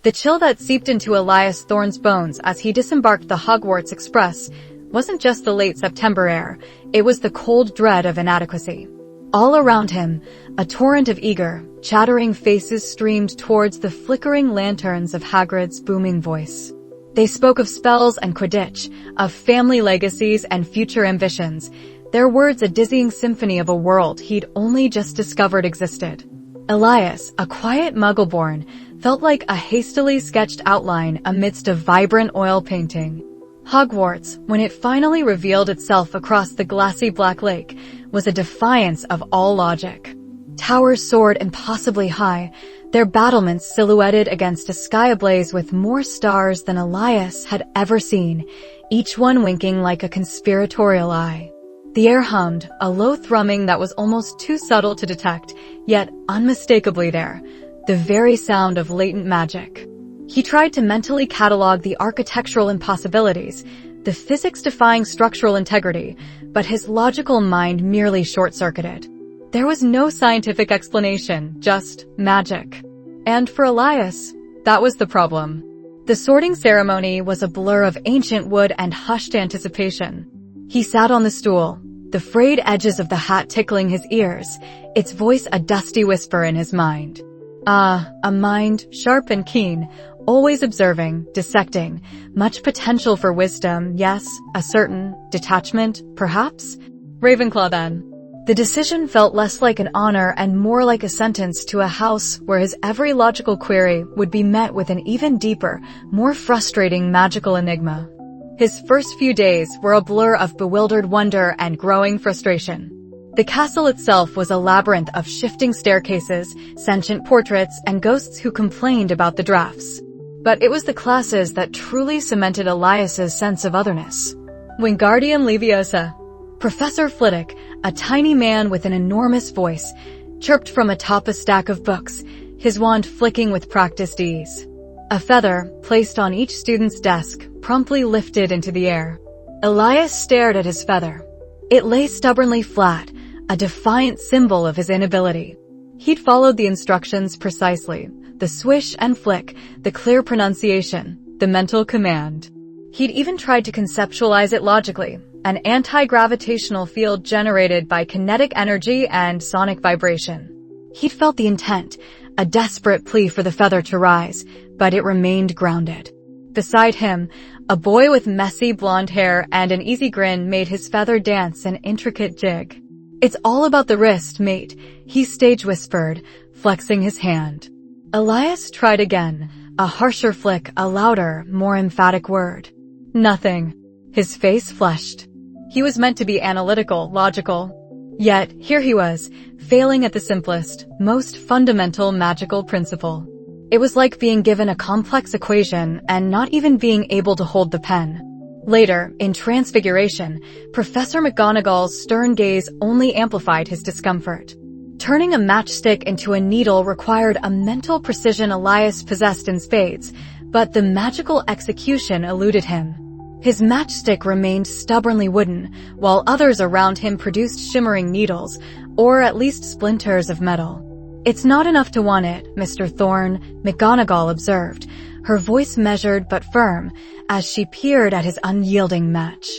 The chill that seeped into Elias Thorne's bones as he disembarked the Hogwarts Express wasn't just the late September air, it was the cold dread of inadequacy. All around him, a torrent of eager, chattering faces streamed towards the flickering lanterns of Hagrid's booming voice. They spoke of spells and Quidditch, of family legacies and future ambitions, their words a dizzying symphony of a world he'd only just discovered existed. Elias, a quiet muggle-born, felt like a hastily sketched outline amidst a vibrant oil painting. Hogwarts, when it finally revealed itself across the glassy Black Lake, was a defiance of all logic. Towers soared impossibly high, their battlements silhouetted against a sky ablaze with more stars than Elias had ever seen, each one winking like a conspiratorial eye. The air hummed, a low thrumming that was almost too subtle to detect, yet unmistakably there, the very sound of latent magic. He tried to mentally catalog the architectural impossibilities, the physics-defying structural integrity, but his logical mind merely short-circuited. There was no scientific explanation, just magic. And for Elias, that was the problem. The sorting ceremony was a blur of ancient wood and hushed anticipation. He sat on the stool, the frayed edges of the hat tickling his ears, its voice a dusty whisper in his mind. A mind sharp and keen, always observing, dissecting, much potential for wisdom, yes, a certain detachment, perhaps? Ravenclaw then. The decision felt less like an honor and more like a sentence to a house where his every logical query would be met with an even deeper, more frustrating magical enigma. His first few days were a blur of bewildered wonder and growing frustration. The castle itself was a labyrinth of shifting staircases, sentient portraits, and ghosts who complained about the drafts. But it was the classes that truly cemented Elias's sense of otherness. Wingardium Leviosa. Professor Flitwick, a tiny man with an enormous voice, chirped from atop a stack of books, his wand flicking with practiced ease. A feather, placed on each student's desk, promptly lifted into the air. Elias stared at his feather. It lay stubbornly flat, a defiant symbol of his inability. He'd followed the instructions precisely, the swish and flick, the clear pronunciation, the mental command. He'd even tried to conceptualize it logically, an anti-gravitational field generated by kinetic energy and sonic vibration. He'd felt the intent, a desperate plea for the feather to rise, but it remained grounded. Beside him, a boy with messy blonde hair and an easy grin made his feather dance an intricate jig. "It's all about the wrist, mate," he stage whispered, flexing his hand. Elias tried again, a harsher flick, a louder, more emphatic word. Nothing. His face flushed. He was meant to be analytical, logical. Yet, here he was, failing at the simplest, most fundamental magical principle. It was like being given a complex equation and not even being able to hold the pen. Later, in Transfiguration, Professor McGonagall's stern gaze only amplified his discomfort. Turning a matchstick into a needle required a mental precision Elias possessed in spades, but the magical execution eluded him. His matchstick remained stubbornly wooden, while others around him produced shimmering needles, or at least splinters of metal. "It's not enough to want it, Mr. Thorne," McGonagall observed, her voice measured but firm, as she peered at his unyielding match.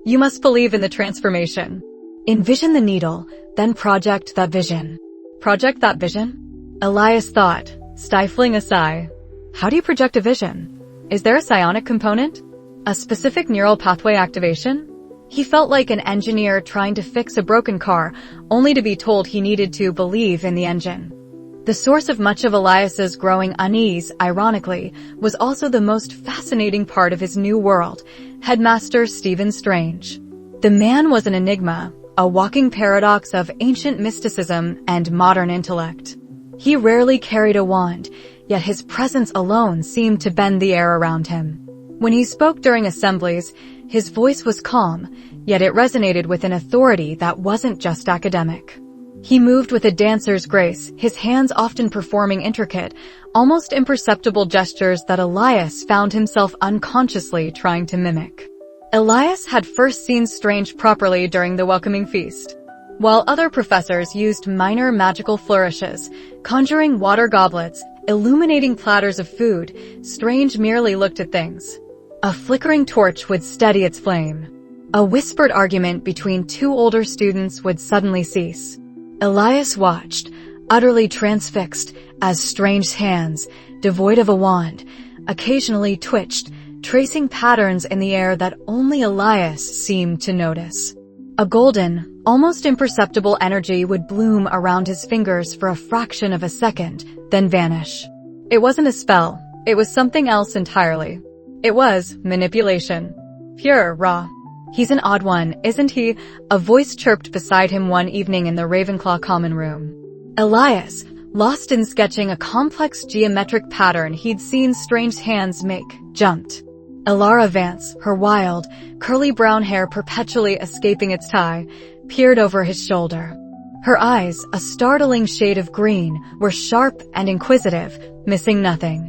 "You must believe in the transformation. Envision the needle, then project that vision." "Project that vision?" Elias thought, stifling a sigh. "How do you project a vision? Is there a psionic component? A specific neural pathway activation?" He felt like an engineer trying to fix a broken car, only to be told he needed to believe in the engine. The source of much of Elias's growing unease, ironically, was also the most fascinating part of his new world, Headmaster Stephen Strange. The man was an enigma, a walking paradox of ancient mysticism and modern intellect. He rarely carried a wand, yet his presence alone seemed to bend the air around him. When he spoke during assemblies, his voice was calm, yet it resonated with an authority that wasn't just academic. He moved with a dancer's grace, his hands often performing intricate, almost imperceptible gestures that Elias found himself unconsciously trying to mimic. Elias had first seen Strange properly during the welcoming feast. While other professors used minor magical flourishes, conjuring water goblets, illuminating platters of food, Strange merely looked at things. A flickering torch would steady its flame. A whispered argument between two older students would suddenly cease. Elias watched, utterly transfixed, as Strange's hands, devoid of a wand, occasionally twitched, tracing patterns in the air that only Elias seemed to notice. A golden, almost imperceptible energy would bloom around his fingers for a fraction of a second, then vanish. It wasn't a spell. It was something else entirely. It was manipulation. Pure, raw. "He's an odd one, isn't he?" a voice chirped beside him one evening in the Ravenclaw common room. Elias, lost in sketching a complex geometric pattern he'd seen Strange's hands make, jumped. Elara Vance, her wild, curly brown hair perpetually escaping its tie, peered over his shoulder. Her eyes, a startling shade of green, were sharp and inquisitive, missing nothing.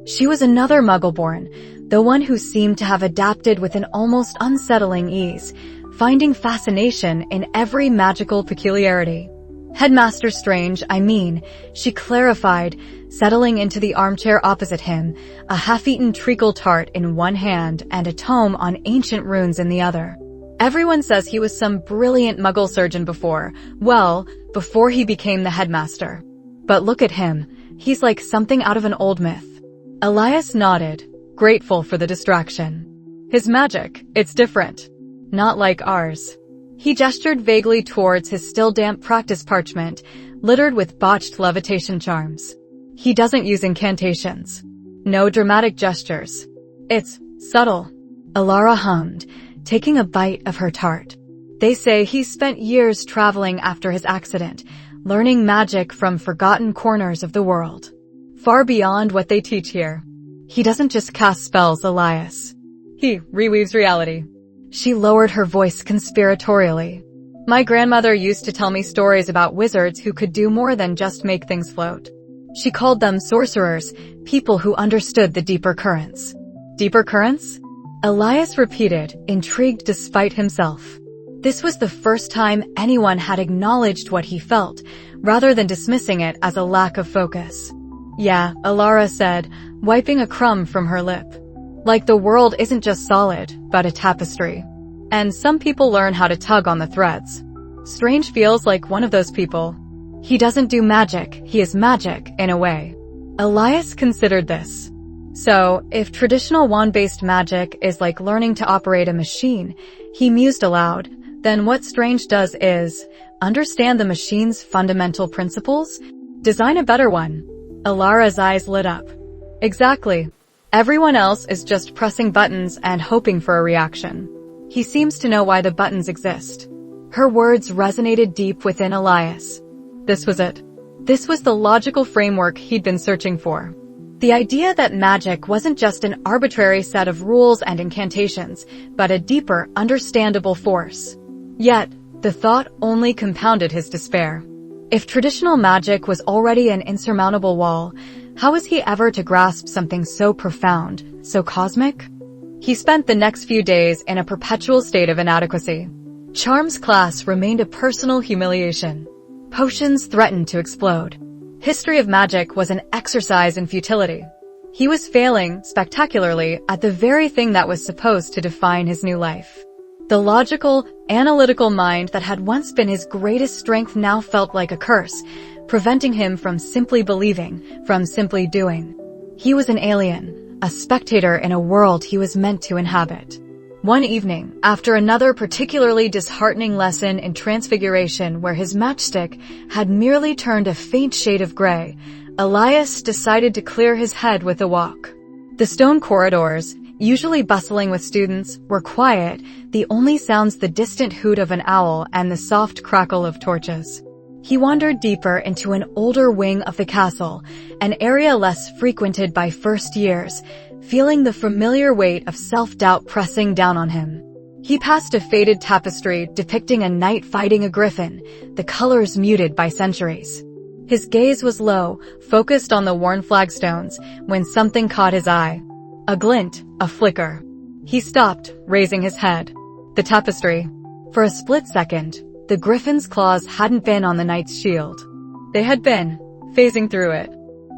She was another Muggleborn, the one who seemed to have adapted with an almost unsettling ease, finding fascination in every magical peculiarity. "Headmaster Strange, I mean," she clarified, settling into the armchair opposite him, a half-eaten treacle tart in one hand and a tome on ancient runes in the other. "Everyone says he was some brilliant Muggle surgeon before he became the headmaster. But look at him, he's like something out of an old myth." Elias nodded, grateful for the distraction. "His magic, it's different. Not like ours." He gestured vaguely towards his still damp practice parchment, littered with botched levitation charms. "He doesn't use incantations. No dramatic gestures. It's subtle." Elara hummed, taking a bite of her tart. "They say he spent years traveling after his accident, learning magic from forgotten corners of the world. Far beyond what they teach here. He doesn't just cast spells, Elias. He reweaves reality." She lowered her voice conspiratorially. "My grandmother used to tell me stories about wizards who could do more than just make things float. She called them sorcerers, people who understood the deeper currents." "Deeper currents?" Elias repeated, intrigued despite himself. This was the first time anyone had acknowledged what he felt, rather than dismissing it as a lack of focus. "Yeah," Elara said, wiping a crumb from her lip. "Like the world isn't just solid, but a tapestry. And some people learn how to tug on the threads. Strange feels like one of those people. He doesn't do magic, he is magic, in a way." Elias considered this. So, if traditional wand-based magic is like learning to operate a machine, he mused aloud, then what Strange does is understand the machine's fundamental principles? Design a better one. Elara's eyes lit up. "Exactly. Everyone else is just pressing buttons and hoping for a reaction. He seems to know why the buttons exist." Her words resonated deep within Elias. This was it. This was the logical framework he'd been searching for. The idea that magic wasn't just an arbitrary set of rules and incantations, but a deeper, understandable force. Yet, the thought only compounded his despair. If traditional magic was already an insurmountable wall, how was he ever to grasp something so profound, so cosmic? He spent the next few days in a perpetual state of inadequacy. Charms class remained a personal humiliation. Potions threatened to explode. History of magic was an exercise in futility. He was failing, spectacularly, at the very thing that was supposed to define his new life. The logical, analytical mind that had once been his greatest strength now felt like a curse, preventing him from simply believing, from simply doing. He was an alien, a spectator in a world he was meant to inhabit. One evening, after another particularly disheartening lesson in transfiguration where his matchstick had merely turned a faint shade of gray, Elias decided to clear his head with a walk. The stone corridors, usually bustling with students, were quiet, the only sounds the distant hoot of an owl and the soft crackle of torches. He wandered deeper into an older wing of the castle, an area less frequented by first years, feeling the familiar weight of self-doubt pressing down on him. He passed a faded tapestry depicting a knight fighting a griffin, the colors muted by centuries. His gaze was low, focused on the worn flagstones, when something caught his eye. A glint, a flicker. He stopped, raising his head. The tapestry. For a split second, the griffin's claws hadn't been on the knight's shield. They had been, phasing through it.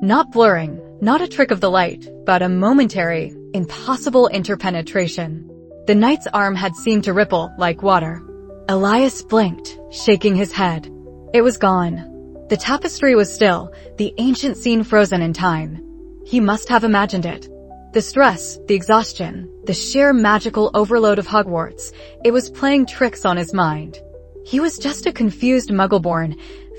Not blurring, not a trick of the light, but a momentary, impossible interpenetration. The knight's arm had seemed to ripple like water. Elias blinked, shaking his head. It was gone. The tapestry was still, the ancient scene frozen in time. He must have imagined it. The stress, the exhaustion, the sheer magical overload of Hogwarts, it was playing tricks on his mind. He was just a confused Muggleborn,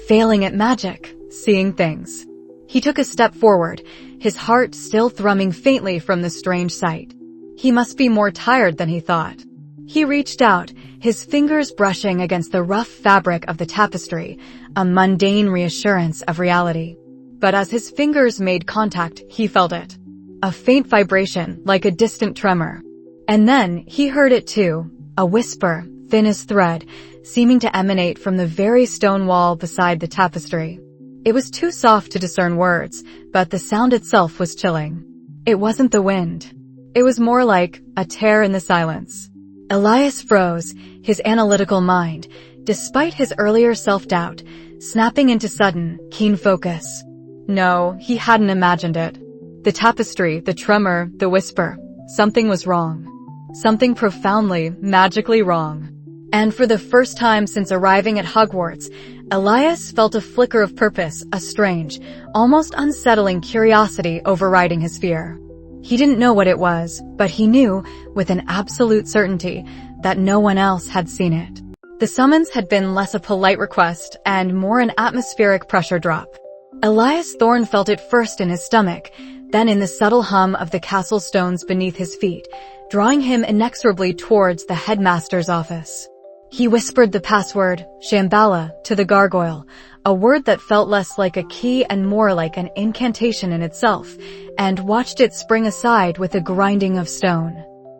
failing at magic, seeing things. He took a step forward, his heart still thrumming faintly from the strange sight. He must be more tired than he thought. He reached out, his fingers brushing against the rough fabric of the tapestry, a mundane reassurance of reality. But as his fingers made contact, he felt it. A faint vibration, like a distant tremor. And then, he heard it too, a whisper, thin as thread, seeming to emanate from the very stone wall beside the tapestry. It was too soft to discern words, but the sound itself was chilling. It wasn't the wind. It was more like a tear in the silence. Elias froze, his analytical mind, despite his earlier self-doubt, snapping into sudden, keen focus. No, he hadn't imagined it. The tapestry, the tremor, the whisper. Something was wrong. Something profoundly, magically wrong. And for the first time since arriving at Hogwarts, Elias felt a flicker of purpose, a strange, almost unsettling curiosity overriding his fear. He didn't know what it was, but he knew, with an absolute certainty, that no one else had seen it. The summons had been less a polite request and more an atmospheric pressure drop. Elias Thorne felt it first in his stomach, then in the subtle hum of the castle stones beneath his feet, drawing him inexorably towards the headmaster's office. He whispered the password, Shambhala, to the gargoyle, a word that felt less like a key and more like an incantation in itself, and watched it spring aside with a grinding of stone.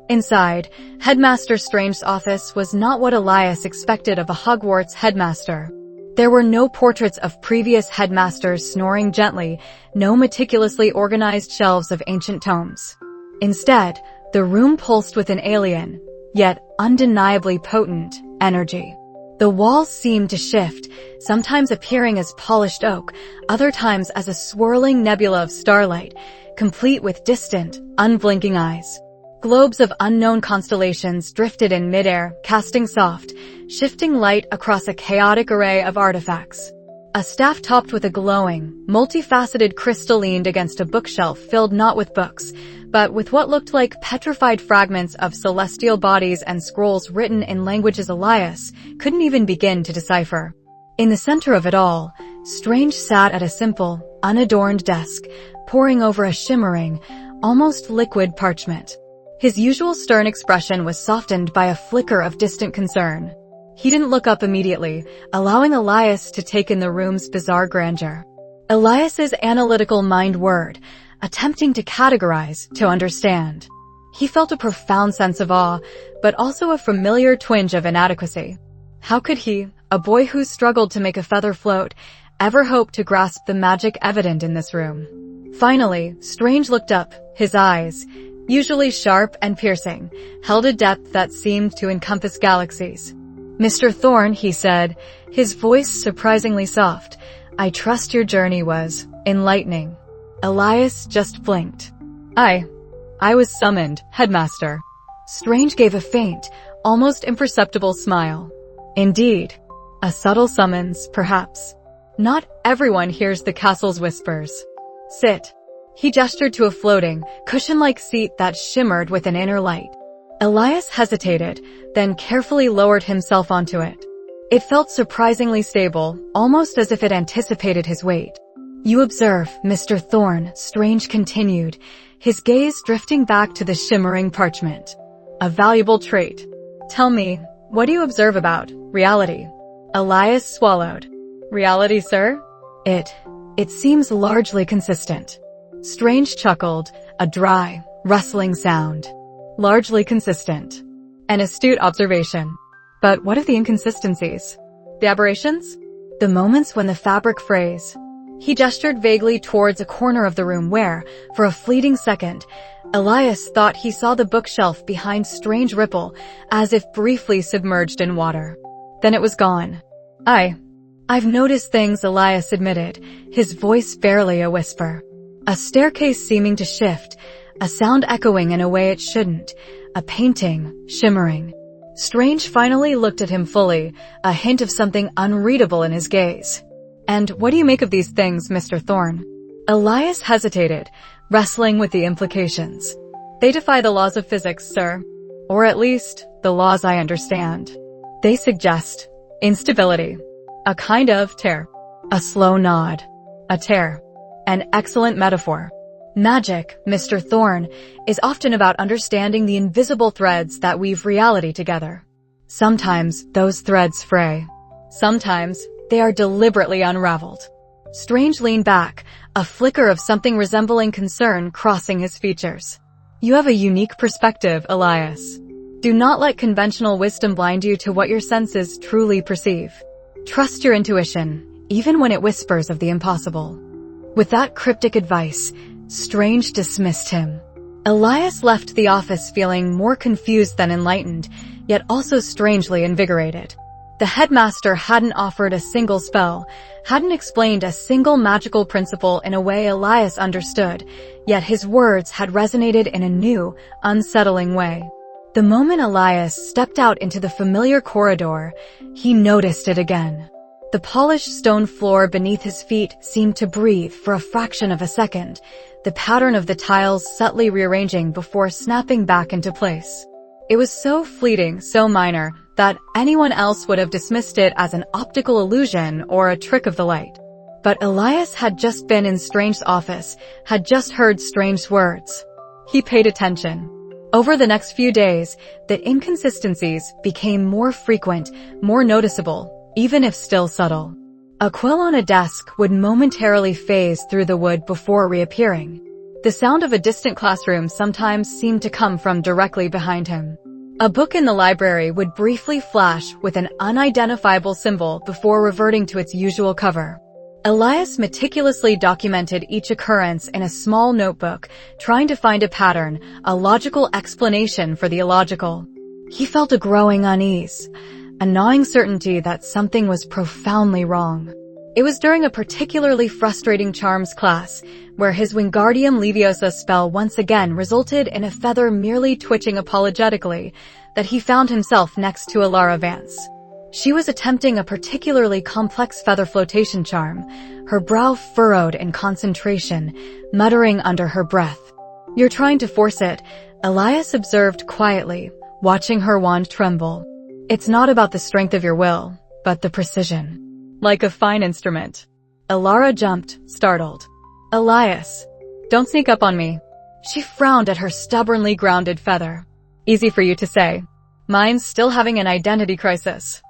Inside, Headmaster Strange's office was not what Elias expected of a Hogwarts headmaster. There were no portraits of previous headmasters snoring gently, no meticulously organized shelves of ancient tomes. Instead, the room pulsed with an alien, yet undeniably potent, energy. The walls seemed to shift, sometimes appearing as polished oak, other times as a swirling nebula of starlight, complete with distant, unblinking eyes. Globes of unknown constellations drifted in midair, casting soft, shifting light across a chaotic array of artifacts. A staff topped with a glowing, multifaceted crystal leaned against a bookshelf filled not with books, but with what looked like petrified fragments of celestial bodies and scrolls written in languages Elias couldn't even begin to decipher. In the center of it all, Strange sat at a simple, unadorned desk, poring over a shimmering, almost liquid parchment. His usual stern expression was softened by a flicker of distant concern. He didn't look up immediately, allowing Elias to take in the room's bizarre grandeur. Elias's analytical mind whirred, attempting to categorize, to understand. He felt a profound sense of awe, but also a familiar twinge of inadequacy. How could he, a boy who struggled to make a feather float, ever hope to grasp the magic evident in this room? Finally, Strange looked up, his eyes, usually sharp and piercing, held a depth that seemed to encompass galaxies. Mr. Thorne, he said, his voice surprisingly soft, I trust your journey was enlightening. Elias just blinked. I was summoned, headmaster. Strange gave a faint, almost imperceptible smile. Indeed. A subtle summons, perhaps. Not everyone hears the castle's whispers. Sit. He gestured to a floating, cushion-like seat that shimmered with an inner light. Elias hesitated, then carefully lowered himself onto it. It felt surprisingly stable, almost as if it anticipated his weight. You observe, Mr. Thorne, Strange continued, his gaze drifting back to the shimmering parchment. A valuable trait. Tell me, what do you observe about reality? Elias swallowed. Reality, sir? It seems largely consistent. Strange chuckled, a dry, rustling sound. Largely consistent. An astute observation. But what of the inconsistencies? The aberrations? The moments when the fabric frays. He gestured vaguely towards a corner of the room where, for a fleeting second, Elias thought he saw the bookshelf behind Strange ripple, as if briefly submerged in water. Then it was gone. I've noticed things, Elias admitted, his voice barely a whisper. A staircase seeming to shift, a sound echoing in a way it shouldn't, a painting shimmering. Strange finally looked at him fully, a hint of something unreadable in his gaze. "And what do you make of these things, Mr. Thorne?" Elias hesitated, wrestling with the implications. "They defy the laws of physics, sir. Or at least, the laws I understand. They suggest instability. A kind of tear." A slow nod. A tear. An excellent metaphor. Magic, Mr. Thorne, is often about understanding the invisible threads that weave reality together. Sometimes those threads fray. Sometimes they are deliberately unraveled. Strange leaned back, a flicker of something resembling concern crossing his features. "You have a unique perspective, Elias. Do not let conventional wisdom blind you to what your senses truly perceive. Trust your intuition, even when it whispers of the impossible." With that cryptic advice, Strange dismissed him. Elias left the office feeling more confused than enlightened, yet also strangely invigorated. The headmaster hadn't offered a single spell, hadn't explained a single magical principle in a way Elias understood, yet his words had resonated in a new, unsettling way. The moment Elias stepped out into the familiar corridor, he noticed it again. The polished stone floor beneath his feet seemed to breathe for a fraction of a second, the pattern of the tiles subtly rearranging before snapping back into place. It was so fleeting, so minor, that anyone else would have dismissed it as an optical illusion or a trick of the light. But Elias had just been in Strange's office, had just heard Strange's words. He paid attention. Over the next few days, the inconsistencies became more frequent, more noticeable, even if still subtle. A quill on a desk would momentarily phase through the wood before reappearing. The sound of a distant classroom sometimes seemed to come from directly behind him. A book in the library would briefly flash with an unidentifiable symbol before reverting to its usual cover. Elias meticulously documented each occurrence in a small notebook, trying to find a pattern, a logical explanation for the illogical. He felt a growing unease, a gnawing certainty that something was profoundly wrong. It was during a particularly frustrating charms class, where his Wingardium Leviosa spell once again resulted in a feather merely twitching apologetically, that he found himself next to Alara Vance. She was attempting a particularly complex feather flotation charm, her brow furrowed in concentration, muttering under her breath. "You're trying to force it," Elias observed quietly, watching her wand tremble. "It's not about the strength of your will, but the precision. Like a fine instrument." Alara jumped, startled. "Elias, don't sneak up on me." She frowned at her stubbornly grounded feather. "Easy for you to say. Mine's still having an identity crisis."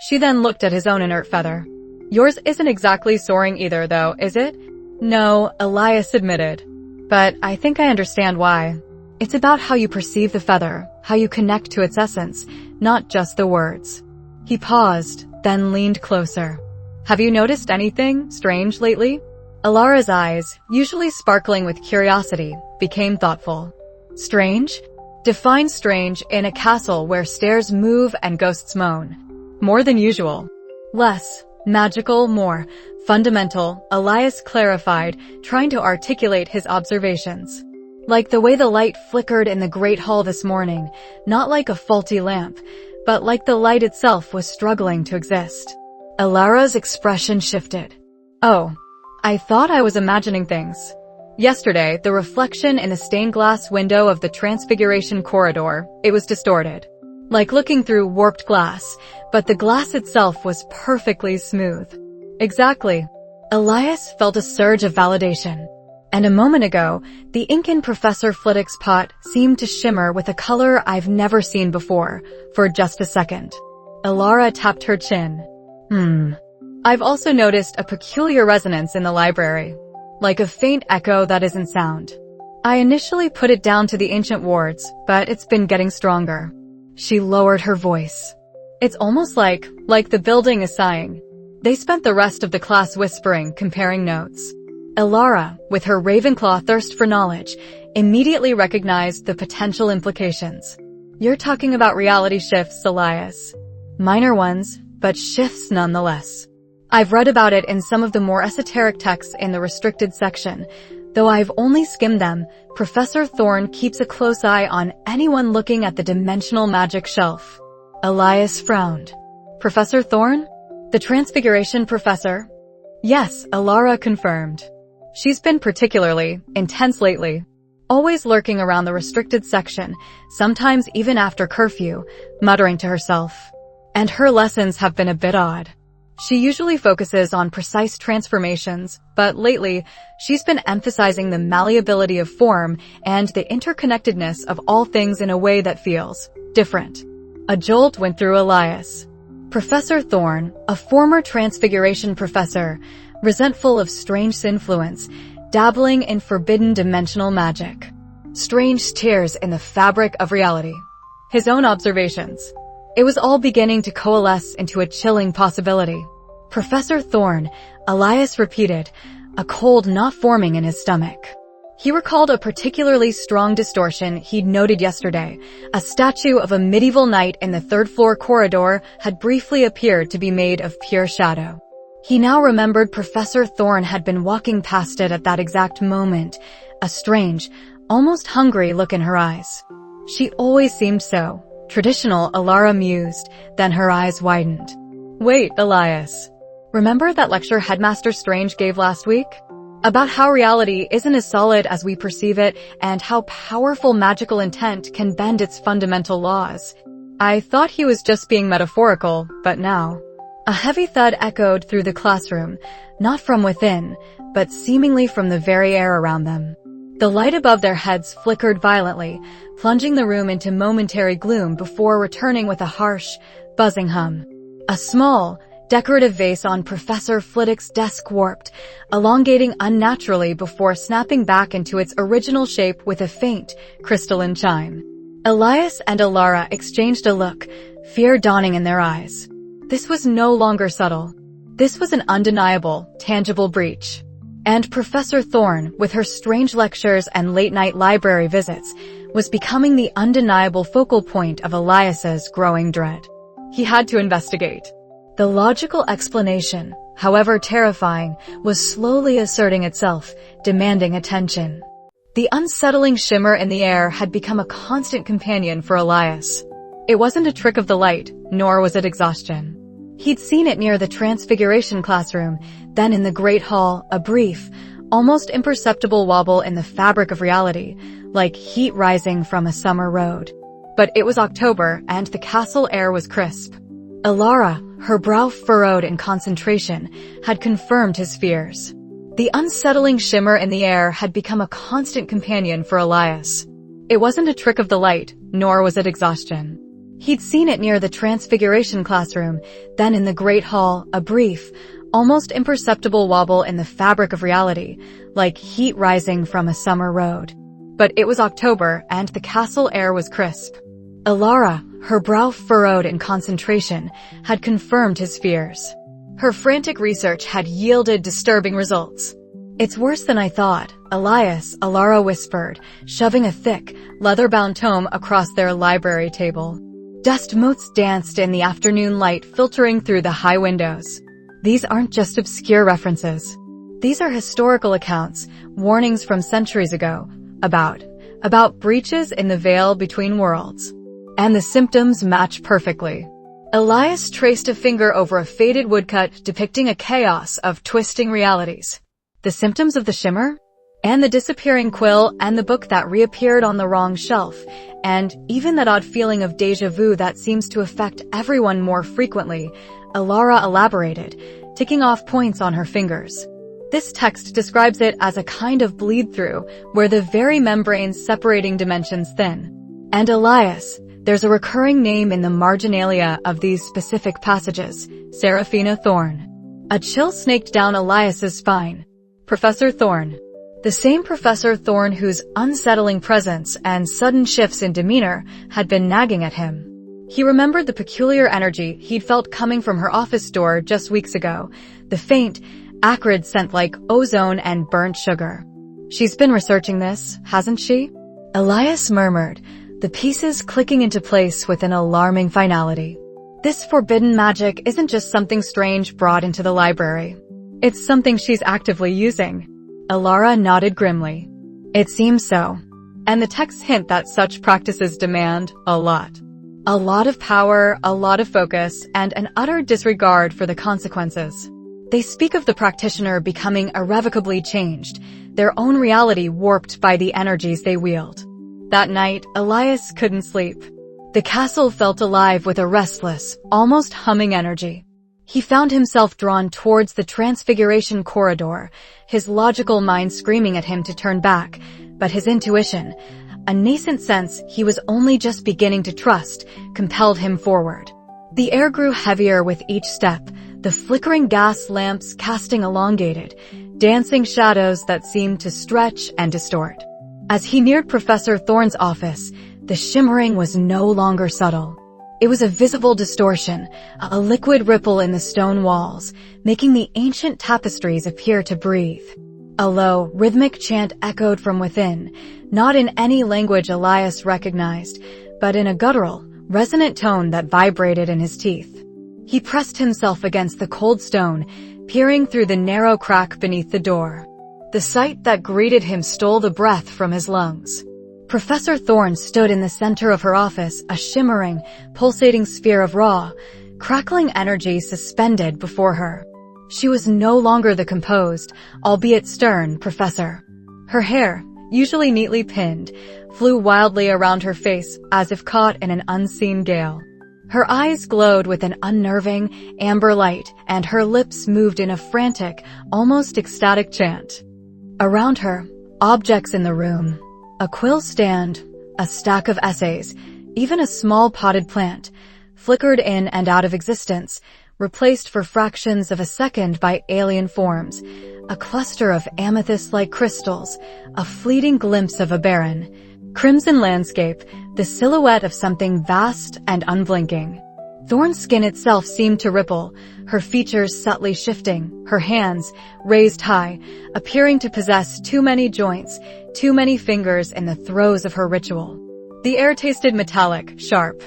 She then looked at his own inert feather. "Yours isn't exactly soaring either, though, is it?" "No," Elias admitted. "But I think I understand why. It's about how you perceive the feather, how you connect to its essence, not just the words." He paused, then leaned closer. "Have you noticed anything strange lately?" Alara's eyes, usually sparkling with curiosity, became thoughtful. "Strange?" Define strange in a castle where stairs move and ghosts moan. "More than usual." "Less magical, more fundamental," Elias clarified, trying to articulate his observations. "Like the way the light flickered in the Great Hall this morning, not like a faulty lamp, but like the light itself was struggling to exist." Alara's expression shifted. "Oh, I thought I was imagining things. Yesterday, the reflection in the stained glass window of the Transfiguration corridor, it was distorted. Like looking through warped glass, but the glass itself was perfectly smooth." "Exactly." Elias felt a surge of validation. "And a moment ago, the ink in Professor Flitwick's pot seemed to shimmer with a color I've never seen before, for just a second." Alara tapped her chin. I've also noticed a peculiar resonance in the library. Like a faint echo that isn't sound. I initially put it down to the ancient wards, but it's been getting stronger." She lowered her voice. "It's almost like the building is sighing." They spent the rest of the class whispering, comparing notes. Alara, with her Ravenclaw thirst for knowledge, immediately recognized the potential implications. "You're talking about reality shifts, Elias. Minor ones, but shifts nonetheless. I've read about it in some of the more esoteric texts in the restricted section, Though I've only skimmed them, Professor Thorn keeps a close eye on anyone looking at the dimensional magic shelf. Elias frowned. Professor Thorn? The Transfiguration Professor? Yes, Alara confirmed. She's been particularly intense lately. Always lurking around the restricted section, sometimes even after curfew, muttering to herself. And her lessons have been a bit odd. She usually focuses on precise transformations, but lately, she's been emphasizing the malleability of form and the interconnectedness of all things in a way that feels different. A jolt went through Elias. Professor Thorn, a former Transfiguration professor, resentful of strange influence, dabbling in forbidden dimensional magic. Strange tears in the fabric of reality. His own observations. It was all beginning to coalesce into a chilling possibility. Professor Thorn, Elias repeated, a cold not forming in his stomach. He recalled a particularly strong distortion he'd noted yesterday. A statue of a medieval knight in the third-floor corridor had briefly appeared to be made of pure shadow. He now remembered Professor Thorn had been walking past it at that exact moment, a strange, almost hungry look in her eyes. She always seemed so. Traditional, Alara mused, then her eyes widened. Wait, Elias. Remember that lecture Headmaster Strange gave last week? About how reality isn't as solid as we perceive it and how powerful magical intent can bend its fundamental laws. I thought he was just being metaphorical, but now. A heavy thud echoed through the classroom, not from within, but seemingly from the very air around them. The light above their heads flickered violently, plunging the room into momentary gloom before returning with a harsh, buzzing hum. A small, decorative vase on Professor Flitwick's desk warped, elongating unnaturally before snapping back into its original shape with a faint, crystalline chime. Elias and Alara exchanged a look, fear dawning in their eyes. This was no longer subtle. This was an undeniable, tangible breach. And Professor Thorn, with her strange lectures and late-night library visits, was becoming the undeniable focal point of Elias's growing dread. He had to investigate. The logical explanation, however terrifying, was slowly asserting itself, demanding attention. The unsettling shimmer in the air had become a constant companion for Elias. It wasn't a trick of the light, nor was it exhaustion. He'd seen it near the Transfiguration classroom, then in the Great Hall, a brief, almost imperceptible wobble in the fabric of reality, like heat rising from a summer road. But it was October, and the castle air was crisp. Alara, her brow furrowed in concentration, had confirmed his fears. The unsettling shimmer in the air had become a constant companion for Elias. It wasn't a trick of the light, nor was it exhaustion. He'd seen it near the Transfiguration classroom, then in the Great Hall, a brief, almost imperceptible wobble in the fabric of reality, like heat rising from a summer road. But it was October, and the castle air was crisp. Alara, her brow furrowed in concentration, had confirmed his fears. Her frantic research had yielded disturbing results. It's worse than I thought, Elias, Alara whispered, shoving a thick, leather-bound tome across their library table. Dust motes danced in the afternoon light filtering through the high windows. These aren't just obscure references. These are historical accounts, warnings from centuries ago, about breaches in the veil between worlds. And the symptoms match perfectly. Elias traced a finger over a faded woodcut depicting a chaos of twisting realities. The symptoms of the shimmer? And the disappearing quill and the book that reappeared on the wrong shelf, and even that odd feeling of déjà vu that seems to affect everyone more frequently, Alara elaborated, ticking off points on her fingers. This text describes it as a kind of bleed-through, where the very membranes separating dimensions thin. And Elias, there's a recurring name in the marginalia of these specific passages, Seraphina Thorn. A chill snaked down Elias's spine. Professor Thorn. The same Professor Thorn whose unsettling presence and sudden shifts in demeanor had been nagging at him. He remembered the peculiar energy he'd felt coming from her office door just weeks ago, the faint, acrid scent like ozone and burnt sugar. She's been researching this, hasn't she? Elias murmured, the pieces clicking into place with an alarming finality. This forbidden magic isn't just something strange brought into the library. It's something she's actively using. Alara nodded grimly. It seems so. And the texts hint that such practices demand a lot. A lot of power, a lot of focus, and an utter disregard for the consequences. They speak of the practitioner becoming irrevocably changed, their own reality warped by the energies they wield. That night, Elias couldn't sleep. The castle felt alive with a restless, almost humming energy. He found himself drawn towards the Transfiguration corridor, his logical mind screaming at him to turn back, but his intuition, a nascent sense he was only just beginning to trust, compelled him forward. The air grew heavier with each step, the flickering gas lamps casting elongated, dancing shadows that seemed to stretch and distort. As he neared Professor Thorne's office, the shimmering was no longer subtle. It was a visible distortion, a liquid ripple in the stone walls, making the ancient tapestries appear to breathe. A low, rhythmic chant echoed from within, not in any language Elias recognized, but in a guttural, resonant tone that vibrated in his teeth. He pressed himself against the cold stone, peering through the narrow crack beneath the door. The sight that greeted him stole the breath from his lungs. Professor Thorne stood in the center of her office, a shimmering, pulsating sphere of raw, crackling energy suspended before her. She was no longer the composed, albeit stern, professor. Her hair, usually neatly pinned, flew wildly around her face as if caught in an unseen gale. Her eyes glowed with an unnerving, amber light, and her lips moved in a frantic, almost ecstatic chant. Around her, objects in the room, a quill stand, a stack of essays, even a small potted plant, flickered in and out of existence, replaced for fractions of a second by alien forms, a cluster of amethyst-like crystals, a fleeting glimpse of a barren, crimson landscape, the silhouette of something vast and unblinking. Thorne's skin itself seemed to ripple, her features subtly shifting, her hands, raised high, appearing to possess too many joints, too many fingers in the throes of her ritual. The air tasted metallic, sharp.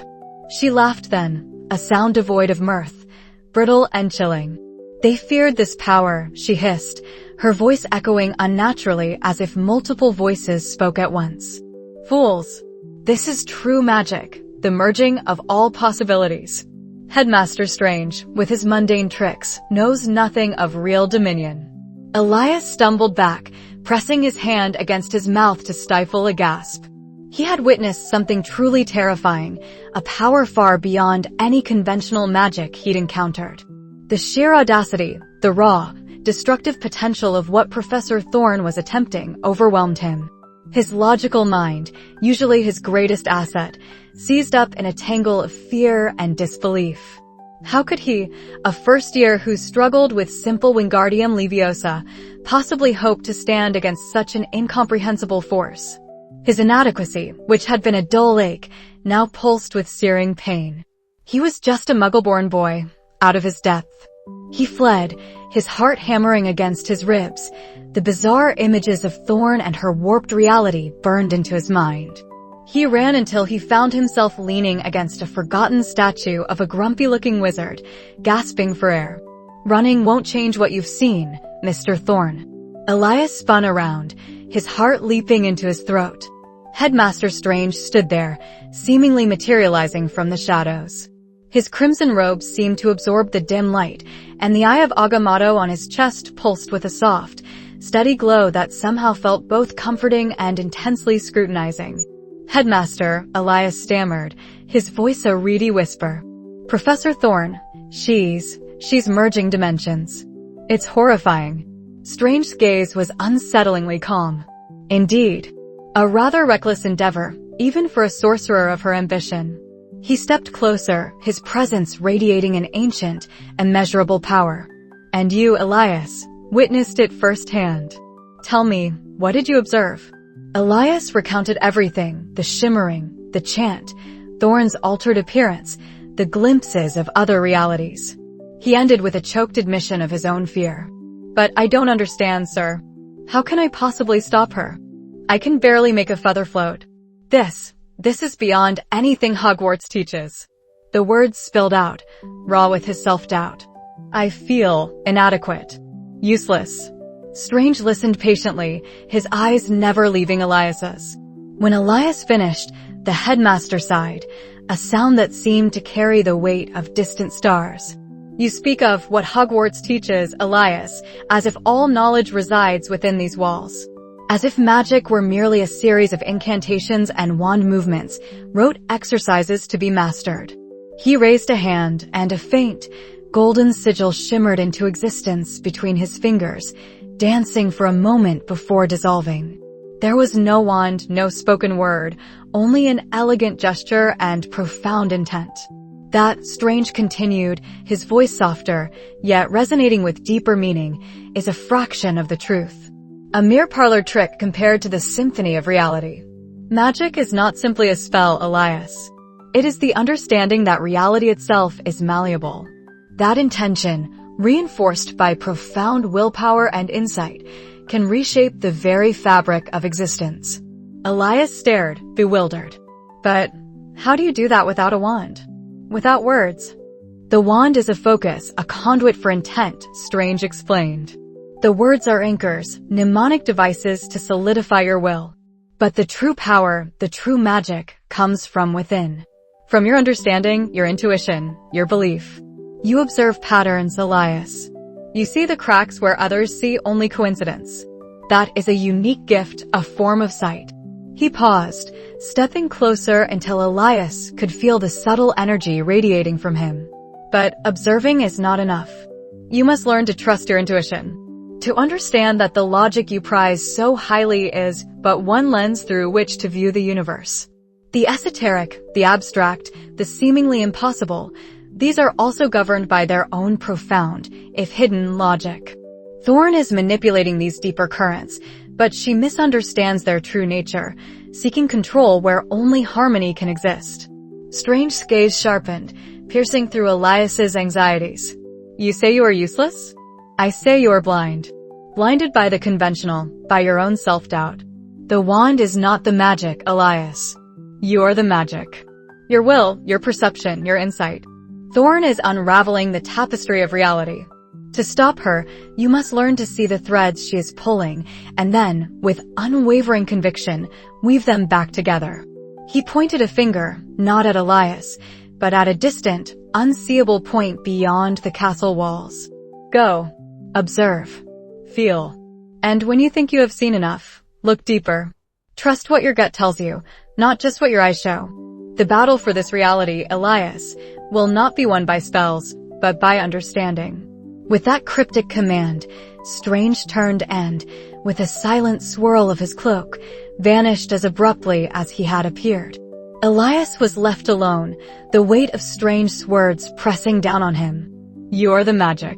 She laughed then, a sound devoid of mirth, brittle and chilling. They feared this power, she hissed, her voice echoing unnaturally as if multiple voices spoke at once. Fools! This is true magic, the merging of all possibilities. Headmaster Strange, with his mundane tricks, knows nothing of real dominion. Elias stumbled back, pressing his hand against his mouth to stifle a gasp. He had witnessed something truly terrifying, a power far beyond any conventional magic he'd encountered. The sheer audacity, the raw, destructive potential of what Professor Thorne was attempting overwhelmed him. His logical mind, usually his greatest asset, seized up in a tangle of fear and disbelief. How could he, a first-year who struggled with simple Wingardium Leviosa, possibly hope to stand against such an incomprehensible force? His inadequacy, which had been a dull ache, now pulsed with searing pain. He was just a Muggle-born boy, out of his depth. He fled, his heart hammering against his ribs. The bizarre images of Thorne and her warped reality burned into his mind. He ran until he found himself leaning against a forgotten statue of a grumpy-looking wizard, gasping for air. Running won't change what you've seen, Mr. Thorne. Elias spun around, his heart leaping into his throat. Headmaster Strange stood there, seemingly materializing from the shadows. His crimson robes seemed to absorb the dim light, and the eye of Agamotto on his chest pulsed with a soft, steady glow that somehow felt both comforting and intensely scrutinizing. Headmaster, Elias stammered, his voice a reedy whisper. Professor Thorne, she's merging dimensions. It's horrifying. Strange's gaze was unsettlingly calm. Indeed. A rather reckless endeavor, even for a sorcerer of her ambition. He stepped closer, his presence radiating an ancient, immeasurable power. And you, Elias, witnessed it firsthand. Tell me, what did you observe? Elias recounted everything, the shimmering, the chant, Thorne's altered appearance, the glimpses of other realities. He ended with a choked admission of his own fear. But I don't understand, sir. How can I possibly stop her? I can barely make a feather float. This is beyond anything Hogwarts teaches. The words spilled out, raw with his self-doubt. I feel inadequate. Useless. Strange listened patiently, his eyes never leaving Elias's. When Elias finished, the headmaster sighed, a sound that seemed to carry the weight of distant stars. You speak of what Hogwarts teaches, Elias, as if all knowledge resides within these walls. As if magic were merely a series of incantations and wand movements, rote exercises to be mastered. He raised a hand, and a faint, golden sigil shimmered into existence between his fingers, dancing for a moment before dissolving. There was no wand, no spoken word, only an elegant gesture and profound intent. That, Strange continued, his voice softer, yet resonating with deeper meaning, is a fraction of the truth. A mere parlor trick compared to the symphony of reality. Magic is not simply a spell, Elias. It is the understanding that reality itself is malleable. That intention, reinforced by profound willpower and insight, can reshape the very fabric of existence. Elias stared, bewildered. But how do you do that without a wand? Without words? The wand is a focus, a conduit for intent, Strange explained. The words are anchors, mnemonic devices to solidify your will. But the true power, the true magic, comes from within. From your understanding, your intuition, your belief. You observe patterns, Elias. You see the cracks where others see only coincidence. That is a unique gift, a form of sight. He paused, stepping closer until Elias could feel the subtle energy radiating from him. But observing is not enough. You must learn to trust your intuition. To understand that the logic you prize so highly is but one lens through which to view the universe. The esoteric, the abstract, the seemingly impossible, these are also governed by their own profound, if hidden, logic. Thorn is manipulating these deeper currents, but she misunderstands their true nature, seeking control where only harmony can exist. Strange's gaze sharpened, piercing through Elias's anxieties. You say you are useless? I say you are blind. Blinded by the conventional, by your own self-doubt. The wand is not the magic, Elias. You are the magic. Your will, your perception, your insight. Thorn is unraveling the tapestry of reality. To stop her, you must learn to see the threads she is pulling, and then, with unwavering conviction, weave them back together. He pointed a finger, not at Elias, but at a distant, unseeable point beyond the castle walls. Go. Observe. Feel. And when you think you have seen enough, look deeper. Trust what your gut tells you, not just what your eyes show. The battle for this reality, Elias, will not be won by spells, but by understanding. With that cryptic command, Strange turned and, with a silent swirl of his cloak, vanished as abruptly as he had appeared. Elias was left alone, the weight of Strange's words pressing down on him. You're the magic.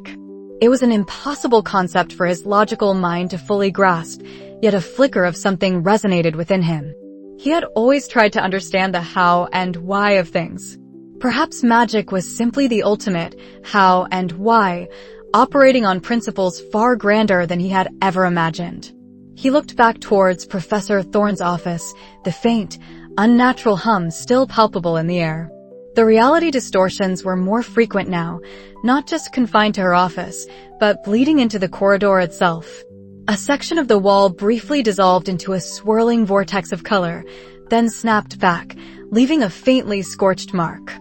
It was an impossible concept for his logical mind to fully grasp, yet a flicker of something resonated within him. He had always tried to understand the how and why of things. Perhaps magic was simply the ultimate how and why, operating on principles far grander than he had ever imagined. He looked back towards Professor Thorn's office, the faint, unnatural hum still palpable in the air. The reality distortions were more frequent now, not just confined to her office, but bleeding into the corridor itself. A section of the wall briefly dissolved into a swirling vortex of color, then snapped back, leaving a faintly scorched mark.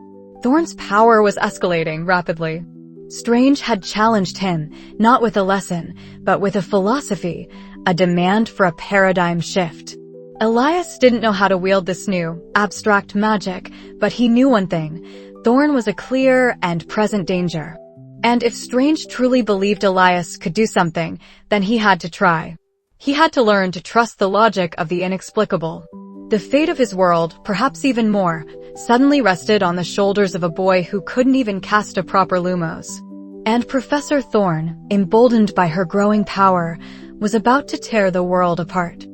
Thorn's power was escalating rapidly. Strange had challenged him, not with a lesson, but with a philosophy, a demand for a paradigm shift. Elias didn't know how to wield this new, abstract magic, but he knew one thing. Thorn was a clear and present danger. And if Strange truly believed Elias could do something, then he had to try. He had to learn to trust the logic of the inexplicable. The fate of his world, perhaps even more, suddenly rested on the shoulders of a boy who couldn't even cast a proper lumos. And Professor Thorn, emboldened by her growing power, was about to tear the world apart.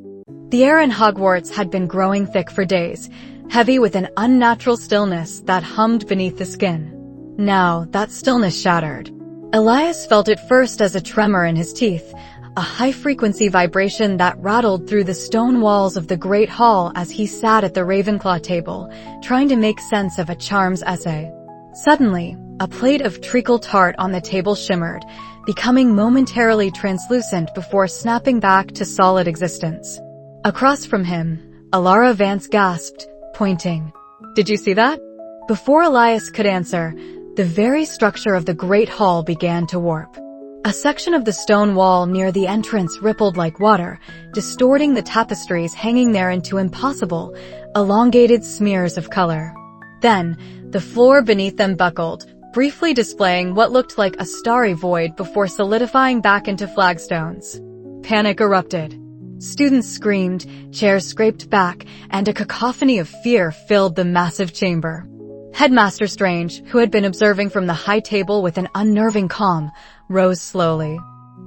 The air in Hogwarts had been growing thick for days, heavy with an unnatural stillness that hummed beneath the skin. Now, that stillness shattered. Elias felt it first as a tremor in his teeth, a high-frequency vibration that rattled through the stone walls of the Great Hall as he sat at the Ravenclaw table, trying to make sense of a charms essay. Suddenly, a plate of treacle tart on the table shimmered, becoming momentarily translucent before snapping back to solid existence. Across from him, Alara Vance gasped, pointing. "Did you see that?" Before Elias could answer, the very structure of the Great Hall began to warp. A section of the stone wall near the entrance rippled like water, distorting the tapestries hanging there into impossible, elongated smears of color. Then, the floor beneath them buckled, briefly displaying what looked like a starry void before solidifying back into flagstones. Panic erupted. Students screamed, chairs scraped back, and a cacophony of fear filled the massive chamber. Headmaster Strange, who had been observing from the high table with an unnerving calm, rose slowly.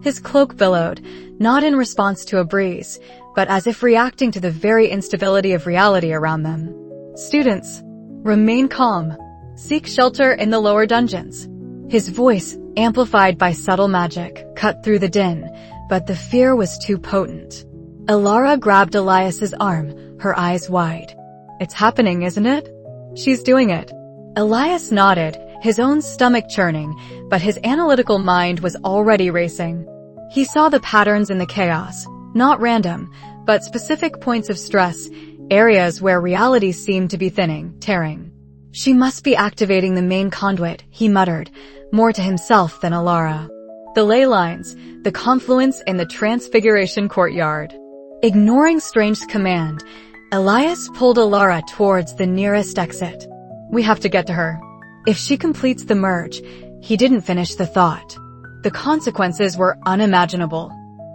His cloak billowed, not in response to a breeze, but as if reacting to the very instability of reality around them. "Students, remain calm. Seek shelter in the lower dungeons." His voice, amplified by subtle magic, cut through the din, but the fear was too potent. Alara grabbed Elias's arm, her eyes wide. "It's happening, isn't it? She's doing it." Elias nodded, his own stomach churning, but his analytical mind was already racing. He saw the patterns in the chaos, not random, but specific points of stress, areas where reality seemed to be thinning, tearing. "She must be activating the main conduit," he muttered, more to himself than Alara. The ley lines, the confluence in the Transfiguration courtyard. Ignoring Strange's command, Elias pulled Alara towards the nearest exit. "We have to get to her. If she completes the merge," he didn't finish the thought. The consequences were unimaginable.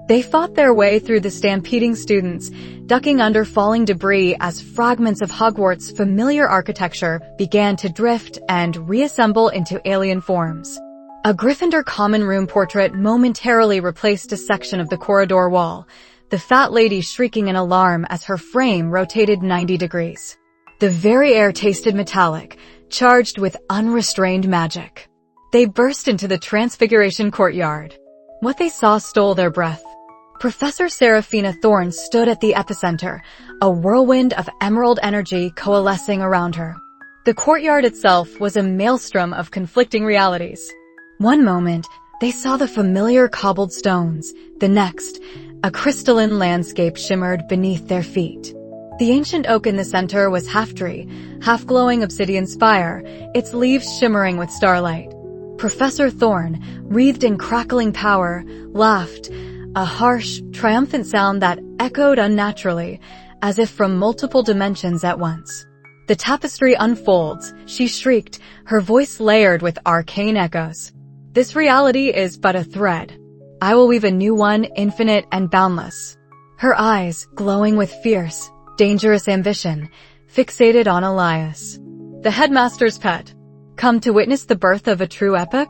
They fought their way through the stampeding students, ducking under falling debris as fragments of Hogwarts' familiar architecture began to drift and reassemble into alien forms. A Gryffindor common room portrait momentarily replaced a section of the corridor wall, the fat lady shrieking in alarm as her frame rotated 90 degrees. The very air tasted metallic, charged with unrestrained magic. They burst into the Transfiguration courtyard. What they saw stole their breath. Professor Seraphina Thorne stood at the epicenter, a whirlwind of emerald energy coalescing around her. The courtyard itself was a maelstrom of conflicting realities. One moment, they saw the familiar cobbled stones. The next, a crystalline landscape shimmered beneath their feet. The ancient oak in the center was half-tree, half-glowing obsidian spire, its leaves shimmering with starlight. Professor Thorne, wreathed in crackling power, laughed, a harsh, triumphant sound that echoed unnaturally, as if from multiple dimensions at once. The tapestry unfolds, she shrieked, her voice layered with arcane echoes. "This reality is but a thread. I will weave a new one, infinite and boundless." Her eyes, glowing with fierce, dangerous ambition, fixated on Elias. The headmaster's pet. Come to witness the birth of a true epic?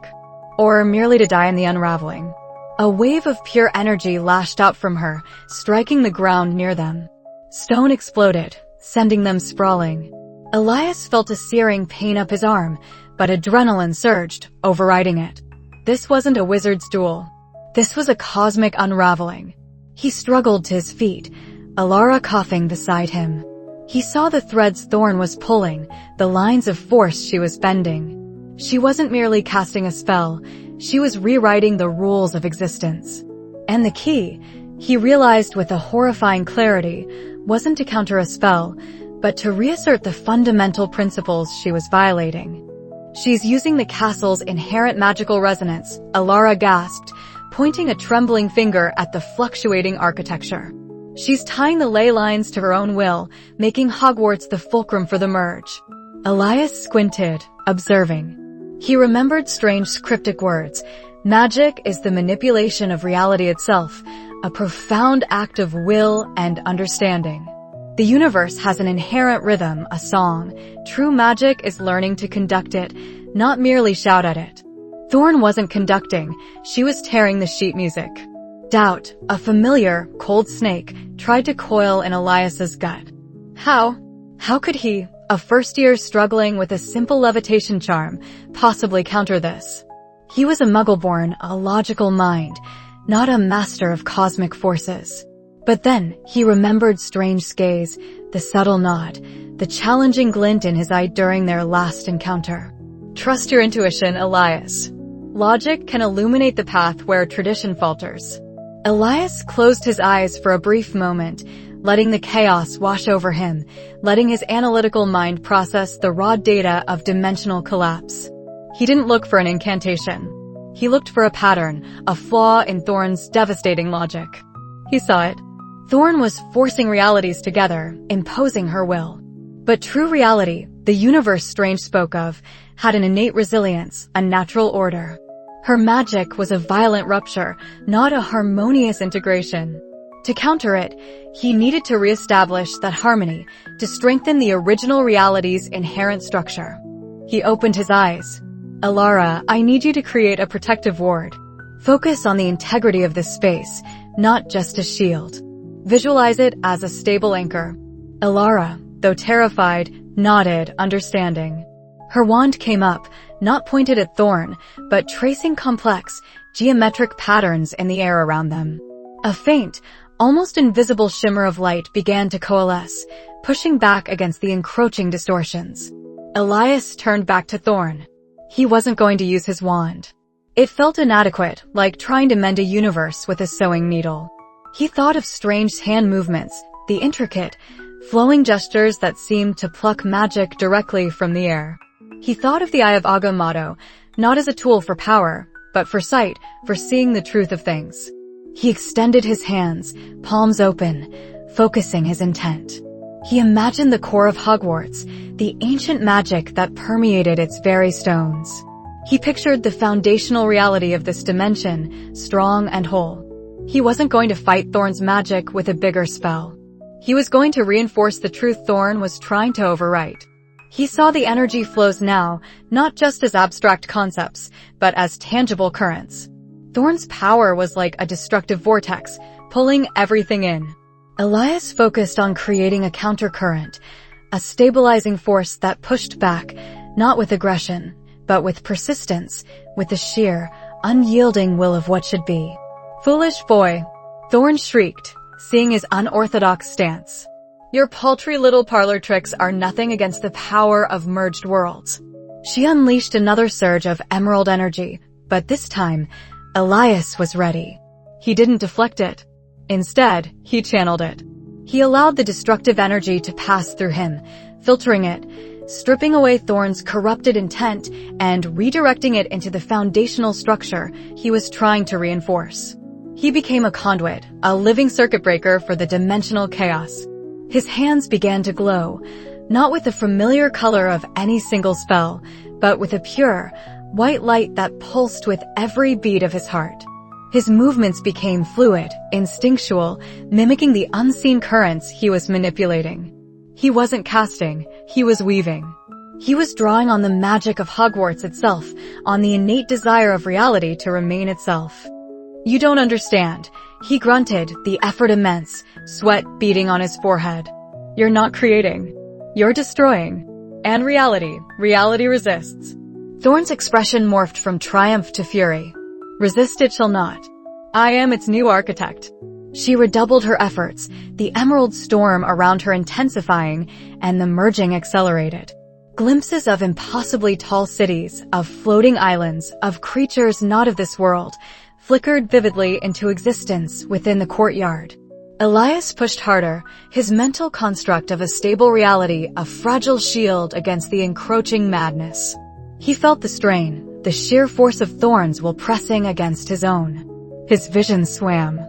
Or merely to die in the unraveling? A wave of pure energy lashed out from her, striking the ground near them. Stone exploded, sending them sprawling. Elias felt a searing pain up his arm, but adrenaline surged, overriding it. This wasn't a wizard's duel. This was a cosmic unraveling. He struggled to his feet, Alara coughing beside him. He saw the threads Thorne was pulling, the lines of force she was bending. She wasn't merely casting a spell, she was rewriting the rules of existence. And the key, he realized with a horrifying clarity, wasn't to counter a spell, but to reassert the fundamental principles she was violating. "She's using the castle's inherent magical resonance," Alara gasped, pointing a trembling finger at the fluctuating architecture. "She's tying the ley lines to her own will, making Hogwarts the fulcrum for the merge." Elias squinted, observing. He remembered Strange's cryptic words, "Magic is the manipulation of reality itself, a profound act of will and understanding." The universe has an inherent rhythm, a song. True magic is learning to conduct it, not merely shout at it. Thorne wasn't conducting, she was tearing the sheet music. Doubt, a familiar, cold snake, tried to coil in Elias's gut. How could he, a first year struggling with a simple levitation charm, possibly counter this? He was a muggle-born, a logical mind, not a master of cosmic forces. But then, he remembered Strange's gaze, the subtle nod, the challenging glint in his eye during their last encounter. "Trust your intuition, Elias." Logic can illuminate the path where tradition falters. Elias closed his eyes for a brief moment, letting the chaos wash over him, letting his analytical mind process the raw data of dimensional collapse. He didn't look for an incantation. He looked for a pattern, a flaw in Thorn's devastating logic. He saw it. Thorn was forcing realities together, imposing her will. But true reality, the universe Strange spoke of, had an innate resilience, a natural order. Her magic was a violent rupture, not a harmonious integration. To counter it, he needed to reestablish that harmony, to strengthen the original reality's inherent structure. He opened his eyes. Alara, I need you to create a protective ward. Focus on the integrity of this space, not just a shield. Visualize it as a stable anchor. Alara, though terrified, nodded, understanding. Her wand came up, not pointed at Thorn, but tracing complex, geometric patterns in the air around them. A faint, almost invisible shimmer of light began to coalesce, pushing back against the encroaching distortions. Elias turned back to Thorn. He wasn't going to use his wand. It felt inadequate, like trying to mend a universe with a sewing needle. He thought of Strange's hand movements, the intricate, flowing gestures that seemed to pluck magic directly from the air. He thought of the Eye of Agamotto, not as a tool for power, but for sight, for seeing the truth of things. He extended his hands, palms open, focusing his intent. He imagined the core of Hogwarts, the ancient magic that permeated its very stones. He pictured the foundational reality of this dimension, strong and whole. He wasn't going to fight Thorn's magic with a bigger spell. He was going to reinforce the truth Thorn was trying to overwrite. He saw the energy flows now, not just as abstract concepts, but as tangible currents. Thorn's power was like a destructive vortex, pulling everything in. Elias focused on creating a countercurrent, a stabilizing force that pushed back, not with aggression, but with persistence, with the sheer, unyielding will of what should be. Foolish boy, Thorn shrieked, seeing his unorthodox stance. Your paltry little parlor tricks are nothing against the power of merged worlds. She unleashed another surge of emerald energy, but this time, Elias was ready. He didn't deflect it. Instead, he channeled it. He allowed the destructive energy to pass through him, filtering it, stripping away Thorn's corrupted intent and redirecting it into the foundational structure he was trying to reinforce. He became a conduit, a living circuit breaker for the dimensional chaos. His hands began to glow, not with the familiar color of any single spell, but with a pure, white light that pulsed with every beat of his heart. His movements became fluid, instinctual, mimicking the unseen currents he was manipulating. He wasn't casting, he was weaving. He was drawing on the magic of Hogwarts itself, on the innate desire of reality to remain itself. You don't understand, he grunted, the effort immense, sweat beading on his forehead. You're not creating. You're destroying. And reality resists. Thorn's expression morphed from triumph to fury. Resist it shall not. I am its new architect. She redoubled her efforts, the emerald storm around her intensifying, and the merging accelerated. Glimpses of impossibly tall cities, of floating islands, of creatures not of this world, flickered vividly into existence within the courtyard. Elias pushed harder, his mental construct of a stable reality a fragile shield against the encroaching madness. He felt the strain, the sheer force of Thorn's will pressing against his own. His vision swam.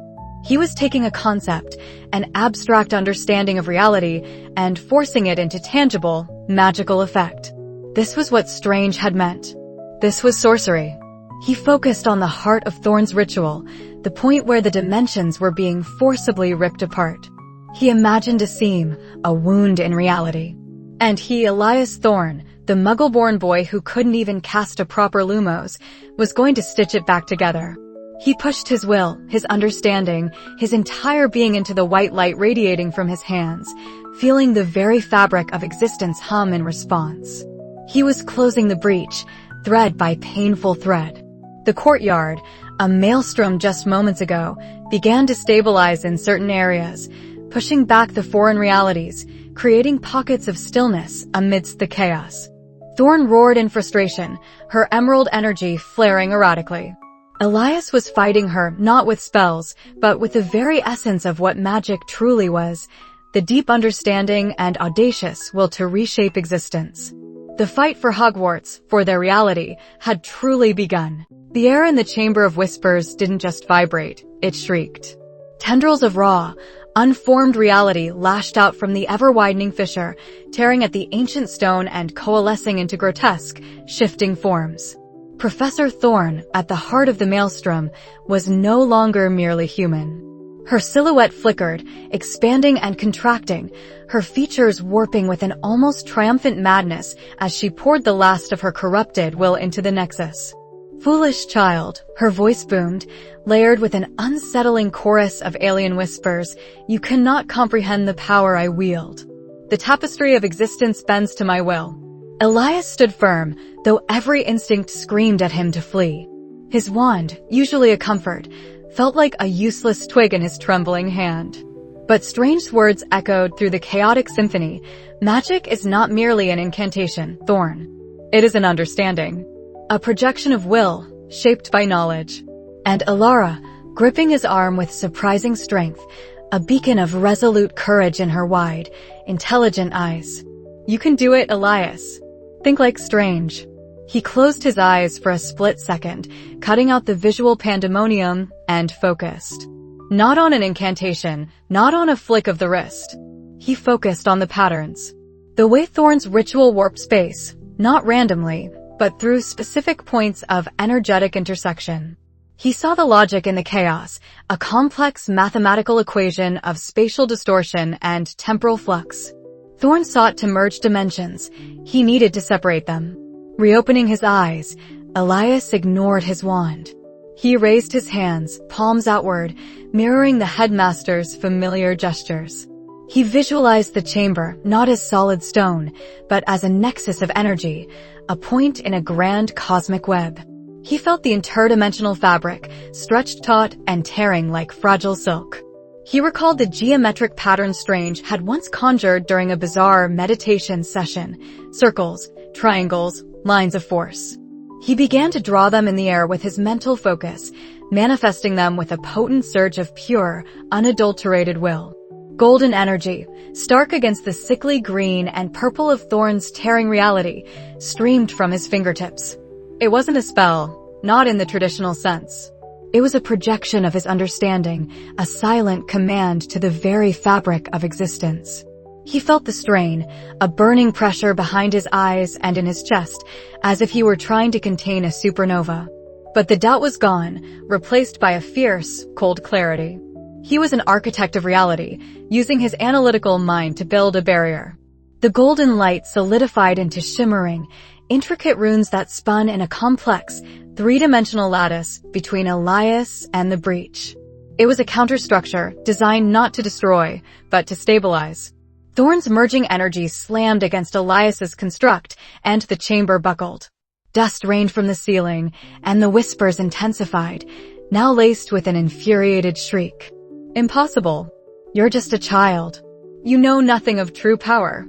He was taking a concept, an abstract understanding of reality, and forcing it into tangible, magical effect. This was what Strange had meant. This was sorcery. He focused on the heart of Thorn's ritual, the point where the dimensions were being forcibly ripped apart. He imagined a seam, a wound in reality. And he, Elias Thorn, the Muggle-born boy who couldn't even cast a proper Lumos, was going to stitch it back together. He pushed his will, his understanding, his entire being into the white light radiating from his hands, feeling the very fabric of existence hum in response. He was closing the breach, thread by painful thread. The courtyard, a maelstrom just moments ago, began to stabilize in certain areas, pushing back the foreign realities, creating pockets of stillness amidst the chaos. Thorn roared in frustration, her emerald energy flaring erratically. Elias was fighting her not with spells, but with the very essence of what magic truly was, the deep understanding and audacious will to reshape existence. The fight for Hogwarts, for their reality, had truly begun. The air in the Chamber of Whispers didn't just vibrate, it shrieked. Tendrils of raw, unformed reality lashed out from the ever-widening fissure, tearing at the ancient stone and coalescing into grotesque, shifting forms. Professor Thorn, at the heart of the maelstrom, was no longer merely human. Her silhouette flickered, expanding and contracting, her features warping with an almost triumphant madness as she poured the last of her corrupted will into the Nexus. Foolish child, her voice boomed, layered with an unsettling chorus of alien whispers, you cannot comprehend the power I wield. The tapestry of existence bends to my will. Elias stood firm, though every instinct screamed at him to flee. His wand, usually a comfort, felt like a useless twig in his trembling hand. But strange words echoed through the chaotic symphony. Magic is not merely an incantation, Thorn. It is an understanding. A projection of will, shaped by knowledge. And Alara, gripping his arm with surprising strength, a beacon of resolute courage in her wide, intelligent eyes. You can do it, Elias. Think like Strange. He closed his eyes for a split second, cutting out the visual pandemonium, and focused. Not on an incantation, not on a flick of the wrist. He focused on the patterns. The way Thorn's ritual warped space, not randomly, but through specific points of energetic intersection. He saw the logic in the chaos, a complex mathematical equation of spatial distortion and temporal flux. Thorn sought to merge dimensions. He needed to separate them. Reopening his eyes, Elias ignored his wand. He raised his hands, palms outward, mirroring the headmaster's familiar gestures. He visualized the chamber not as solid stone, but as a nexus of energy, a point in a grand cosmic web. He felt the interdimensional fabric, stretched taut and tearing like fragile silk. He recalled the geometric pattern Strange had once conjured during a bizarre meditation session. Circles, triangles, lines of force. He began to draw them in the air with his mental focus, manifesting them with a potent surge of pure, unadulterated will. Golden energy, stark against the sickly green and purple of Thorn's tearing reality, streamed from his fingertips. It wasn't a spell, not in the traditional sense. It was a projection of his understanding, a silent command to the very fabric of existence. He felt the strain, a burning pressure behind his eyes and in his chest, as if he were trying to contain a supernova. But the doubt was gone, replaced by a fierce, cold clarity. He was an architect of reality, using his analytical mind to build a barrier. The golden light solidified into shimmering, intricate runes that spun in a complex, three-dimensional lattice between Elias and the breach. It was a counterstructure designed not to destroy, but to stabilize. Thorn's merging energy slammed against Elias's construct, and the chamber buckled. Dust rained from the ceiling, and the whispers intensified, now laced with an infuriated shriek. Impossible. You're just a child. You know nothing of true power.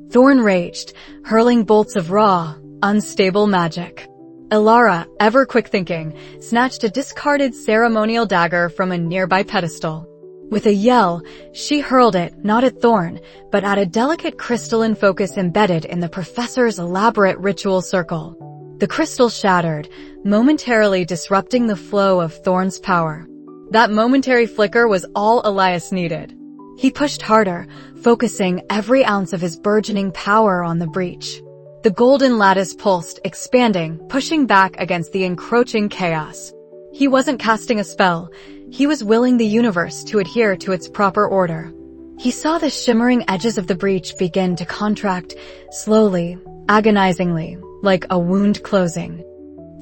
Thorn raged, hurling bolts of raw, unstable magic. Alara, ever quick-thinking, snatched a discarded ceremonial dagger from a nearby pedestal. With a yell, she hurled it not at Thorn, but at a delicate crystalline focus embedded in the professor's elaborate ritual circle. The crystal shattered, momentarily disrupting the flow of Thorn's power. That momentary flicker was all Elias needed. He pushed harder, focusing every ounce of his burgeoning power on the breach. The golden lattice pulsed, expanding, pushing back against the encroaching chaos. He wasn't casting a spell. He was willing the universe to adhere to its proper order. He saw the shimmering edges of the breach begin to contract, slowly, agonizingly, like a wound closing.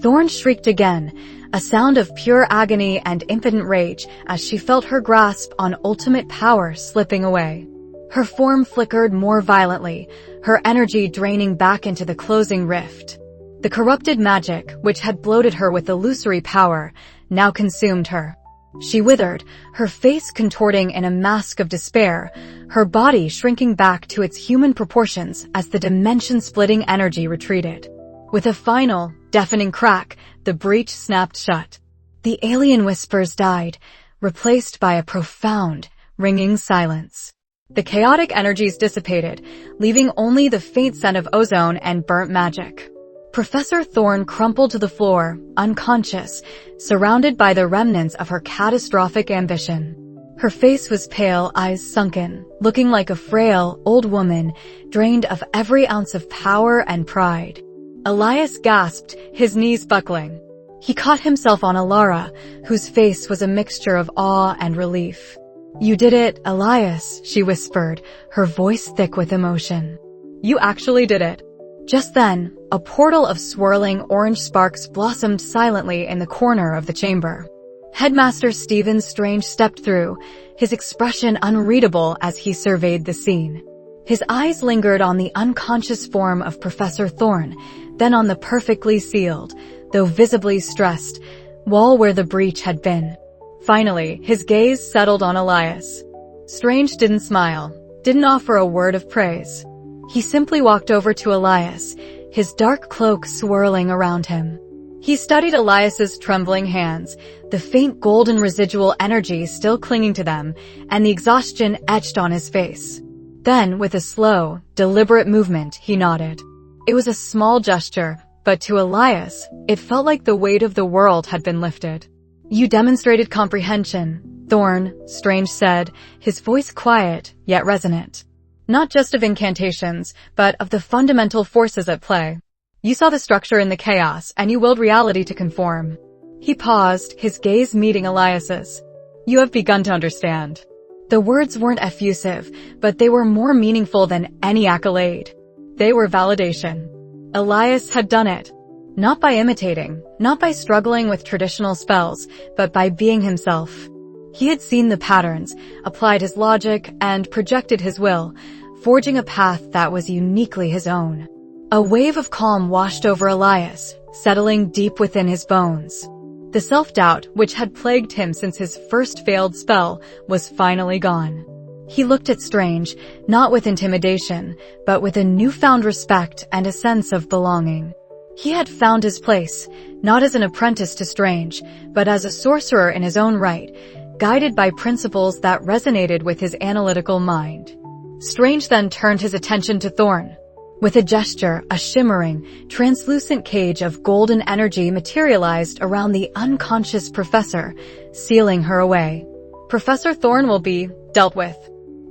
Thorn shrieked again, a sound of pure agony and impotent rage as she felt her grasp on ultimate power slipping away. Her form flickered more violently, her energy draining back into the closing rift. The corrupted magic, which had bloated her with illusory power, now consumed her. She withered, her face contorting in a mask of despair, her body shrinking back to its human proportions as the dimension-splitting energy retreated. With a final, deafening crack, the breach snapped shut. The alien whispers died, replaced by a profound, ringing silence. The chaotic energies dissipated, leaving only the faint scent of ozone and burnt magic. Professor Thorne crumpled to the floor, unconscious, surrounded by the remnants of her catastrophic ambition. Her face was pale, eyes sunken, looking like a frail, old woman, drained of every ounce of power and pride. Elias gasped, his knees buckling. He caught himself on Alara, whose face was a mixture of awe and relief. "You did it, Elias," she whispered, her voice thick with emotion. "You actually did it." Just then, a portal of swirling orange sparks blossomed silently in the corner of the chamber. Headmaster Stephen Strange stepped through, his expression unreadable as he surveyed the scene. His eyes lingered on the unconscious form of Professor Thorne, then on the perfectly sealed, though visibly stressed, wall where the breach had been. Finally, his gaze settled on Elias. Strange didn't smile, didn't offer a word of praise. He simply walked over to Elias, his dark cloak swirling around him. He studied Elias's trembling hands, the faint golden residual energy still clinging to them, and the exhaustion etched on his face. Then, with a slow, deliberate movement, he nodded. It was a small gesture, but to Elias, it felt like the weight of the world had been lifted. "You demonstrated comprehension," Thorne, Strange said, his voice quiet, yet resonant. "Not just of incantations, but of the fundamental forces at play. You saw the structure in the chaos, and you willed reality to conform." He paused, his gaze meeting Elias's. "You have begun to understand." The words weren't effusive, but they were more meaningful than any accolade. They were validation. Elias had done it. Not by imitating, not by struggling with traditional spells, but by being himself. He had seen the patterns, applied his logic, and projected his will, forging a path that was uniquely his own. A wave of calm washed over Elias, settling deep within his bones. The self-doubt, which had plagued him since his first failed spell, was finally gone. He looked at Strange, not with intimidation, but with a newfound respect and a sense of belonging. He had found his place, not as an apprentice to Strange, but as a sorcerer in his own right, guided by principles that resonated with his analytical mind. Strange then turned his attention to Thorne. With a gesture, a shimmering, translucent cage of golden energy materialized around the unconscious professor, sealing her away. Professor Thorne will be dealt with.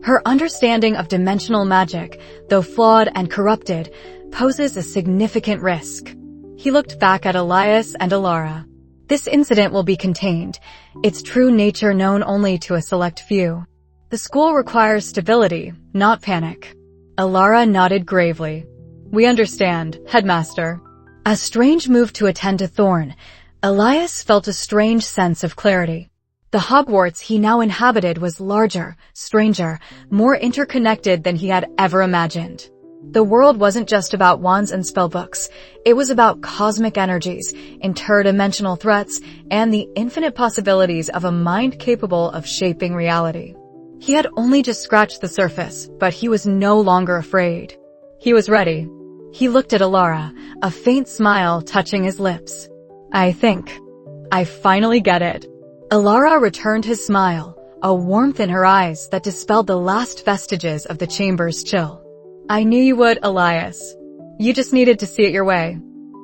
Her understanding of dimensional magic, though flawed and corrupted, poses a significant risk. He looked back at Elias and Alara. This incident will be contained, its true nature known only to a select few. The school requires stability, not panic. Alara nodded gravely. "We understand, Headmaster." As Strange moved to attend to Thorne, Elias felt a strange sense of clarity. The Hogwarts he now inhabited was larger, stranger, more interconnected than he had ever imagined. The world wasn't just about wands and spellbooks. It was about cosmic energies, interdimensional threats, and the infinite possibilities of a mind capable of shaping reality. He had only just scratched the surface, but he was no longer afraid. He was ready. He looked at Alara, a faint smile touching his lips. I finally get it." Alara returned his smile, a warmth in her eyes that dispelled the last vestiges of the chamber's chill. "I knew you would, Elias. You just needed to see it your way."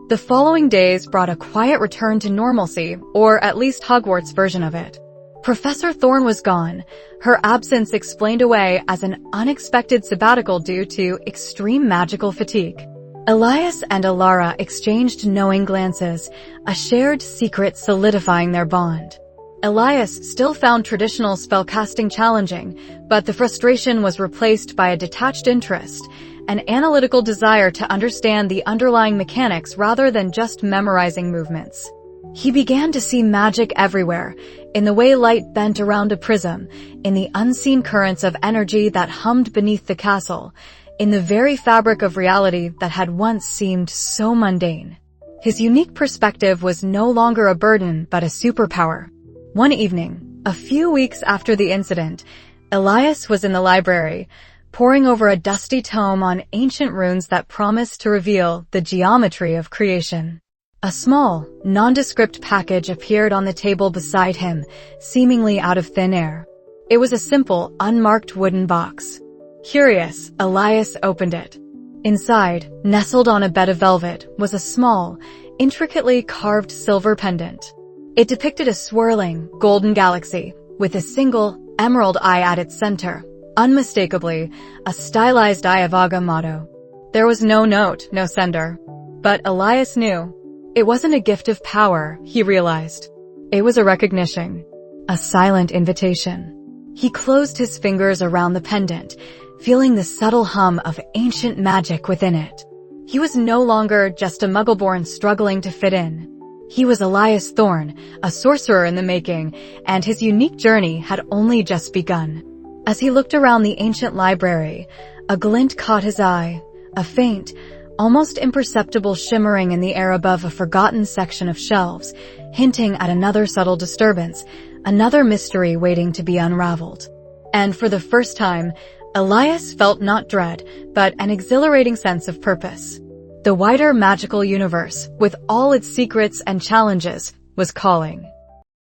The following days brought a quiet return to normalcy, or at least Hogwarts' version of it. Professor Thorne was gone, her absence explained away as an unexpected sabbatical due to extreme magical fatigue. Elias and Alara exchanged knowing glances, a shared secret solidifying their bond. Elias still found traditional spellcasting challenging, but the frustration was replaced by a detached interest, an analytical desire to understand the underlying mechanics rather than just memorizing movements. He began to see magic everywhere, in the way light bent around a prism, in the unseen currents of energy that hummed beneath the castle, in the very fabric of reality that had once seemed so mundane. His unique perspective was no longer a burden but a superpower. One evening, A few weeks after the incident, Elias was in the library, poring over a dusty tome on ancient runes that promised to reveal the geometry of creation. A small, nondescript package appeared on the table beside him, seemingly out of thin air. It was a simple, unmarked wooden box. Curious, Elias opened it. Inside, nestled on a bed of velvet, was a small, intricately carved silver pendant. It depicted a swirling, golden galaxy, with a single, emerald eye at its center, unmistakably, a stylized Eye of Aga motto. There was no note, no sender. But Elias knew. It wasn't a gift of power, he realized. It was a recognition. A silent invitation. He closed his fingers around the pendant, feeling the subtle hum of ancient magic within it. He was no longer just a Muggleborn struggling to fit in. He was Elias Thorne, a sorcerer in the making, and his unique journey had only just begun. As he looked around the ancient library, a glint caught his eye, a faint, almost imperceptible shimmering in the air above a forgotten section of shelves, hinting at another subtle disturbance, another mystery waiting to be unraveled. And for the first time, Elias felt not dread, but an exhilarating sense of purpose. The wider magical universe, with all its secrets and challenges, was calling.